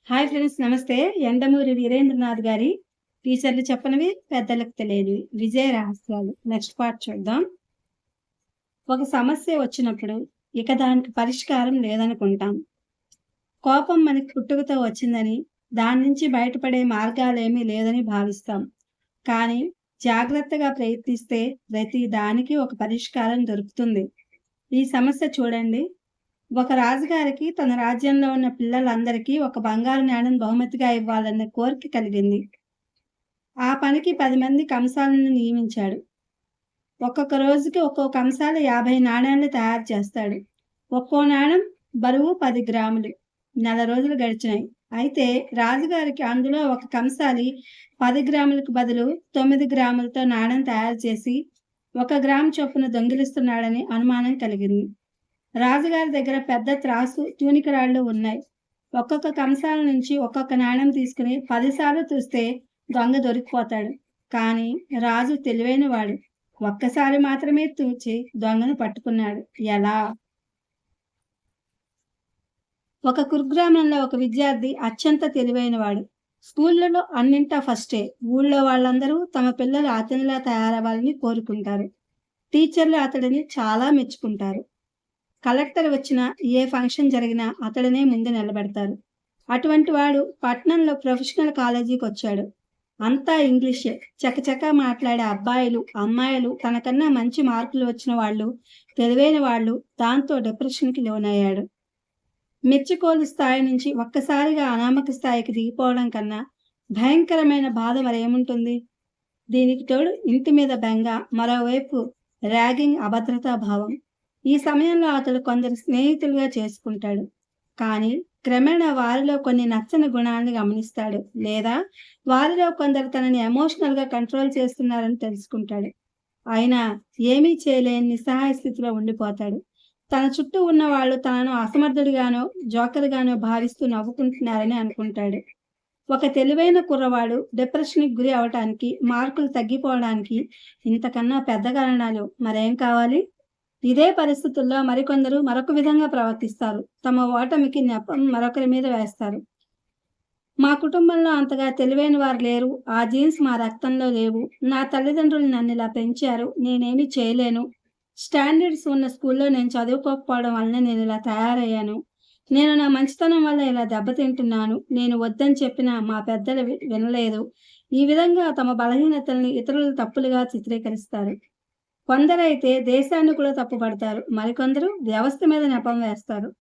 Hi friends, నమస్తే. యండమూరి వీరేంద్రనాథ్ గారి టీచర్లు చెప్పనివి పెద్దలకు తెలియనివి విజయ రహస్యాలు నెక్స్ట్ పార్ట్ చూద్దాం. ఒక సమస్య వచ్చినప్పుడు ఇక దానికి పరిష్కారం లేదనుకుంటాం. కోపం మనకి పుట్టుకతో వచ్చిందని, దాని నుంచి బయటపడే మార్గాలేమీ లేదని భావిస్తాం. కానీ జాగ్రత్తగా ప్రయత్నిస్తే ప్రతి దానికి ఒక పరిష్కారం దొరుకుతుంది. ఈ సమస్య చూడండి. ఒక రాజుగారికి తన రాజ్యంలో ఉన్న పిల్లలందరికీ ఒక బంగారు నాణెం బహుమతిగా ఇవ్వాలన్న కోరిక కలిగింది. ఆ పనికి 10 మంది కంసాలను నియమించాడు. ఒక్కొక్క రోజుకి ఒక్కో కంసాలి 50 నాణేలు తయారు చేస్తాడు. ఒక్కో నాణెం బరువు 10 గ్రాములు. నెల రోజులు గడిచినాయి. అయితే రాజుగారికి అందులో ఒక కంసాలి 10 గ్రాములకు బదులు 9 గ్రాములతో నాణెం తయారు చేసి 1 గ్రాము చొప్పున దొంగిలిస్తున్నాడని అనుమానం కలిగింది. రాజుగారి దగ్గర పెద్ద త్రాసు, తూనికరాళ్ళు ఉన్నాయి. ఒక్కొక్క కంసాల నుంచి ఒక్కొక్క నాణెం తీసుకుని 10 సార్లు చూస్తే దొంగ దొరికిపోతాడు. కానీ రాజు తెలివైనవాడు. ఒక్కసారి మాత్రమే తూచి దొంగను పట్టుకున్నాడు. ఎలా? ఒక కుగ్రామంలో ఒక విద్యార్థి అత్యంత తెలివైనవాడు. స్కూళ్ళలో అన్నింటా ఫస్టే. ఊళ్ళో వాళ్ళందరూ తమ పిల్లలు అతనిలా తయారవ్వాలని కోరుకుంటారు. టీచర్లు అతడిని చాలా మెచ్చుకుంటారు. కలెక్టర్ వచ్చినా, ఏ ఫంక్షన్ జరిగినా అతడినే ముందు నిలబెడతారు. అటువంటి వాడు పట్నంలో ప్రొఫెషనల్ కాలేజీకి వచ్చాడు. అంతా ఇంగ్లీషే. చకచకా మాట్లాడే అబ్బాయిలు, అమ్మాయిలు, తనకన్నా మంచి మార్కులు వచ్చిన వాళ్ళు, తెలివైన వాళ్ళు. దాంతో డిప్రెషన్కి లోనయ్యాడు. మెచ్చుకోలు స్థాయి నుంచి ఒక్కసారిగా అనామక స్థాయికి దిగిపోవడం కన్నా భయంకరమైన బాధ మరేముంటుంది? దీనికి తోడు ఇంటి మీద బెంగ, మరోవైపు ర్యాగింగ్, అభద్రతా భావం. ఈ సమయంలో అతడు కొందరు స్నేహితులుగా చేసుకుంటాడు. కానీ క్రమేణా వారిలో కొన్ని నచ్చని గుణాలను గమనిస్తాడు. లేదా వారిలో కొందరు తనని ఎమోషనల్గా కంట్రోల్ చేస్తున్నారని తెలుసుకుంటాడు. అయినా ఏమీ చేయలేని నిస్సహాయ స్థితిలో ఉండిపోతాడు. తన చుట్టూ ఉన్న వాళ్ళు తనను అసమర్థుడిగానో, జోకర్గానో భావిస్తూ నవ్వుకుంటున్నారని అనుకుంటాడు. ఒక తెలివైన కుర్రవాడు డిప్రెషన్కి గురి అవటానికి, మార్కులు తగ్గిపోవడానికి ఇంతకన్నా పెద్ద కారణాలు మరేం కావాలి? ఇదే పరిస్థితుల్లో మరికొందరు మరొక విధంగా ప్రవర్తిస్తారు. తమ ఓటమికి నెపం మరొకరి మీద వేస్తారు. మా కుటుంబంలో అంతగా తెలివైన వారు లేరు, ఆ జీన్స్ మా రక్తంలో లేవు, నా తల్లిదండ్రులు నన్ను ఇలా పెంచారు, నేనేమీ చేయలేను, స్టాండర్డ్స్ ఉన్న స్కూల్లో నేను చదువుకోకపోవడం వల్లనే నేను ఇలా తయారయ్యాను, నేను నా మంచితనం వల్ల ఇలా దెబ్బతింటున్నాను, నేను వద్దని చెప్పినా మా పెద్దలు వినలేదు. ఈ విధంగా తమ బలహీనతల్ని ఇతరులు తప్పులుగా చిత్రీకరిస్తారు. కొందరైతే దేశాన్ని కూడా తప్పుపడతారు. మరికొందరు వ్యవస్థ మీద నెపం వేస్తారు.